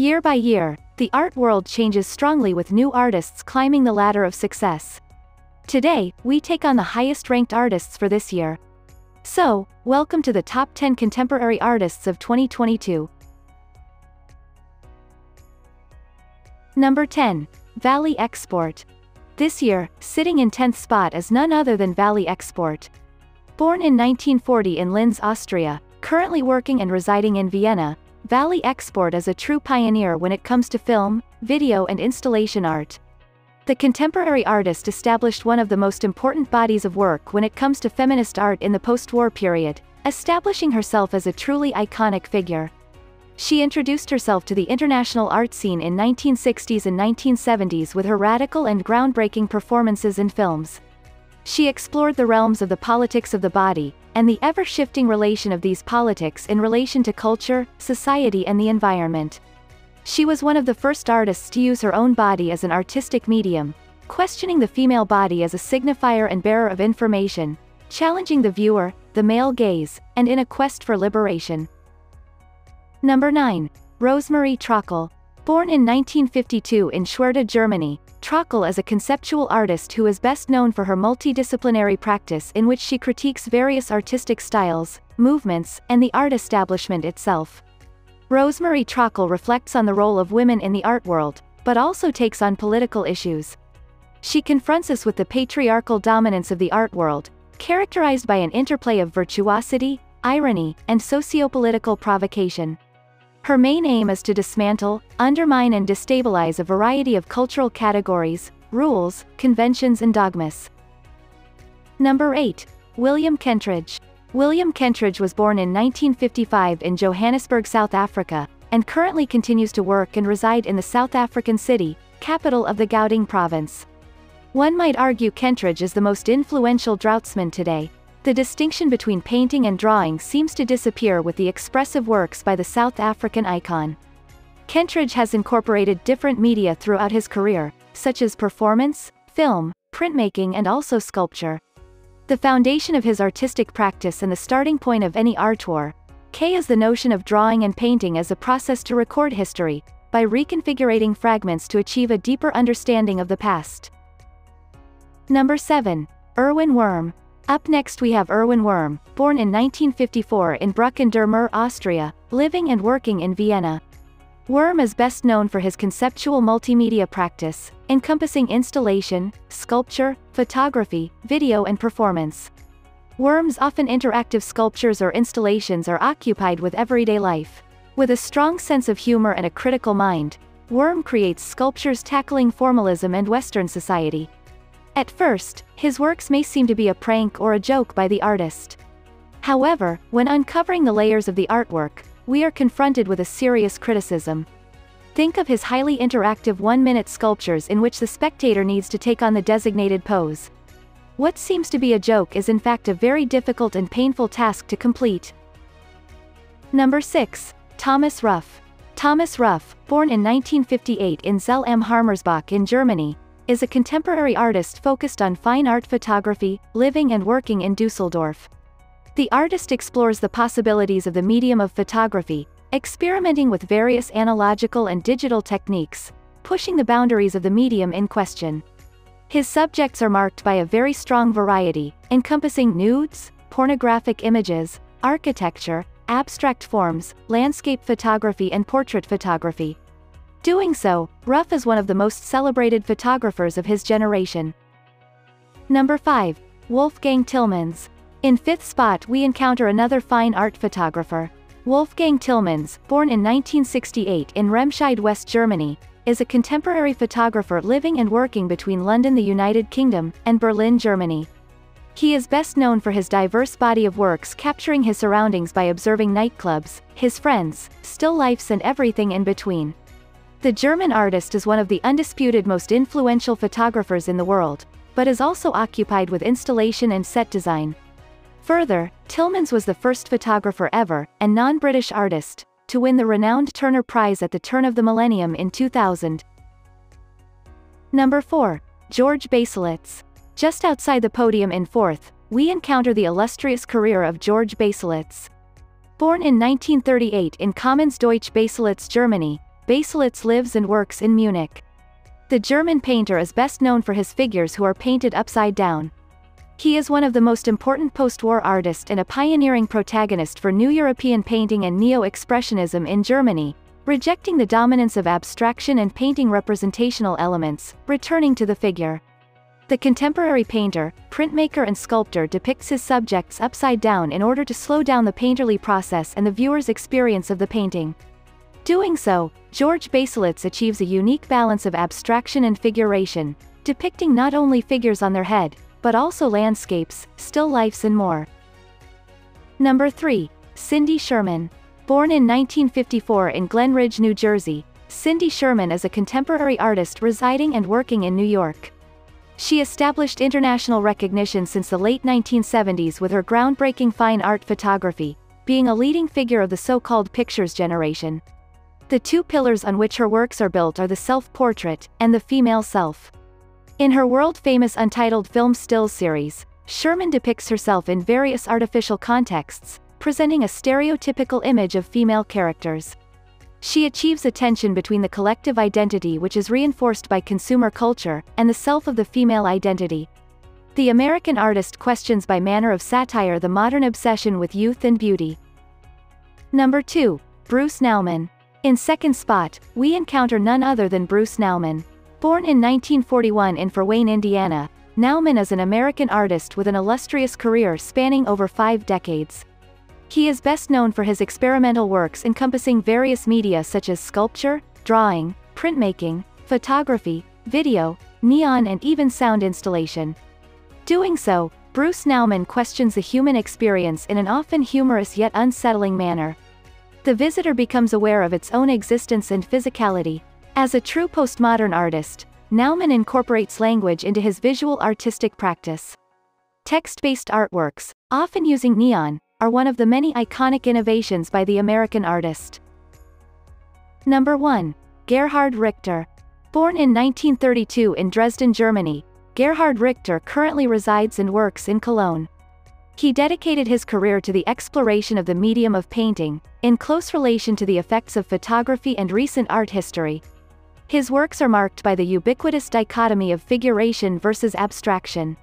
Year by year, the art world changes strongly with new artists climbing the ladder of success. Today, we take on the highest-ranked artists for this year. So, welcome to the Top 10 Contemporary Artists of 2022. Number 10. Valley Export. This year, sitting in 10th spot is none other than Valley Export. Born in 1940 in Linz, Austria, currently working and residing in Vienna, Valley Export is a true pioneer when it comes to film, video and installation art. The contemporary artist established one of the most important bodies of work when it comes to feminist art in the post-war period, establishing herself as a truly iconic figure. She introduced herself to the international art scene in 1960s and 1970s with her radical and groundbreaking performances in films. She explored the realms of the politics of the body, and the ever-shifting relation of these politics in relation to culture, society and the environment. She was one of the first artists to use her own body as an artistic medium, questioning the female body as a signifier and bearer of information, challenging the viewer, the male gaze, and in a quest for liberation. Number 9. Rosemarie Trockel. Born in 1952 in Schwerte, Germany, Trockel is a conceptual artist who is best known for her multidisciplinary practice in which she critiques various artistic styles, movements, and the art establishment itself. Rosemarie Trockel reflects on the role of women in the art world, but also takes on political issues. She confronts us with the patriarchal dominance of the art world, characterized by an interplay of virtuosity, irony, and socio-political provocation. Her main aim is to dismantle, undermine and destabilize a variety of cultural categories, rules, conventions and dogmas. Number 8. William Kentridge. William Kentridge was born in 1955 in Johannesburg, South Africa, and currently continues to work and reside in the South African city, capital of the Gauteng province. One might argue Kentridge is the most influential draughtsman today. The distinction between painting and drawing seems to disappear with the expressive works by the South African icon. Kentridge has incorporated different media throughout his career, such as performance, film, printmaking and also sculpture. The foundation of his artistic practice and the starting point of any artwork is the notion of drawing and painting as a process to record history, by reconfiguring fragments to achieve a deeper understanding of the past. Number 7. Erwin Wurm. Up next we have Erwin Wurm, born in 1954 in Bruck an der Mur, Austria, living and working in Vienna. Wurm is best known for his conceptual multimedia practice, encompassing installation, sculpture, photography, video and performance. Wurm's often interactive sculptures or installations are occupied with everyday life. With a strong sense of humor and a critical mind, Wurm creates sculptures tackling formalism and Western society. At first, his works may seem to be a prank or a joke by the artist. However, when uncovering the layers of the artwork, we are confronted with a serious criticism. Think of his highly interactive one-minute sculptures in which the spectator needs to take on the designated pose. What seems to be a joke is in fact a very difficult and painful task to complete. Number 6. Thomas Ruff. Thomas Ruff, born in 1958 in Zell am Harmersbach in Germany, is a contemporary artist focused on fine art photography, living and working in Dusseldorf. The artist explores the possibilities of the medium of photography, experimenting with various analogical and digital techniques, pushing the boundaries of the medium in question. His subjects are marked by a very strong variety, encompassing nudes, pornographic images, architecture, abstract forms, landscape photography and portrait photography. Doing so, Ruff is one of the most celebrated photographers of his generation. Number 5. Wolfgang Tillmans. In 5th spot we encounter another fine art photographer. Wolfgang Tillmans, born in 1968 in Remscheid, West Germany, is a contemporary photographer living and working between London, the United Kingdom, and Berlin, Germany. He is best known for his diverse body of works capturing his surroundings by observing nightclubs, his friends, still lifes and everything in between. The German artist is one of the undisputed most influential photographers in the world, but is also occupied with installation and set design. Further, Tillmans was the first photographer ever, and non-British artist, to win the renowned Turner Prize at the turn of the millennium in 2000. Number 4. George Baselitz. Just outside the podium in 4th, we encounter the illustrious career of George Baselitz. Born in 1938 in Kamenz-Deutsch Baselitz, Germany, Baselitz lives and works in Munich. The German painter is best known for his figures who are painted upside down. He is one of the most important post-war artists and a pioneering protagonist for New European painting and Neo-Expressionism in Germany, rejecting the dominance of abstraction and painting representational elements, returning to the figure. The contemporary painter, printmaker and sculptor depicts his subjects upside down in order to slow down the painterly process and the viewer's experience of the painting. Doing so, George Baselitz achieves a unique balance of abstraction and figuration, depicting not only figures on their head, but also landscapes, still lifes and more. Number 3. Cindy Sherman. Born in 1954 in Glen Ridge, New Jersey, Cindy Sherman is a contemporary artist residing and working in New York. She established international recognition since the late 1970s with her groundbreaking fine art photography, being a leading figure of the so-called pictures generation. The two pillars on which her works are built are the self-portrait and the female self. In her world-famous Untitled Film Stills series, Sherman depicts herself in various artificial contexts, presenting a stereotypical image of female characters. She achieves a tension between the collective identity which is reinforced by consumer culture, and the self of the female identity. The American artist questions by manner of satire the modern obsession with youth and beauty. Number 2. Bruce Nauman. In second spot, we encounter none other than Bruce Nauman. Born in 1941 in Fort Wayne, Indiana, Nauman is an American artist with an illustrious career spanning over 5 decades. He is best known for his experimental works encompassing various media such as sculpture, drawing, printmaking, photography, video, neon and even sound installation. Doing so, Bruce Nauman questions the human experience in an often humorous yet unsettling manner. The visitor becomes aware of its own existence and physicality. As a true postmodern artist, Nauman incorporates language into his visual artistic practice. Text-based artworks, often using neon, are one of the many iconic innovations by the American artist. Number 1. Gerhard Richter. Born in 1932 in Dresden, Germany, Gerhard Richter currently resides and works in Cologne. He dedicated his career to the exploration of the medium of painting, in close relation to the effects of photography and recent art history. His works are marked by the ubiquitous dichotomy of figuration versus abstraction.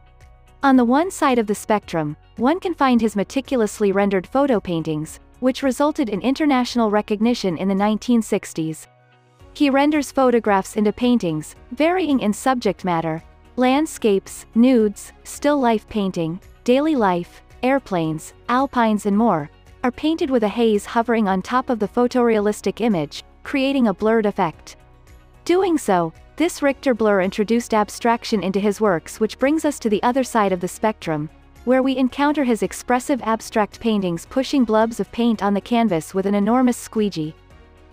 On the one side of the spectrum, one can find his meticulously rendered photo paintings, which resulted in international recognition in the 1960s. He renders photographs into paintings, varying in subject matter: landscapes, nudes, still life painting, daily life, airplanes, alpines and more, are painted with a haze hovering on top of the photorealistic image, creating a blurred effect. Doing so, this Richter blur introduced abstraction into his works, which brings us to the other side of the spectrum, where we encounter his expressive abstract paintings pushing blobs of paint on the canvas with an enormous squeegee.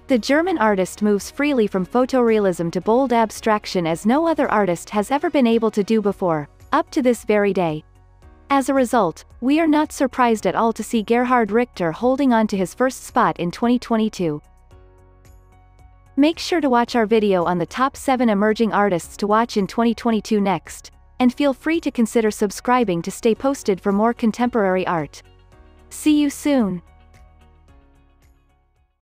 The German artist moves freely from photorealism to bold abstraction as no other artist has ever been able to do before, up to this very day. As a result, we are not surprised at all to see Gerhard Richter holding on to his first spot in 2022. Make sure to watch our video on the top 7 emerging artists to watch in 2022 next, and feel free to consider subscribing to stay posted for more contemporary art. See you soon!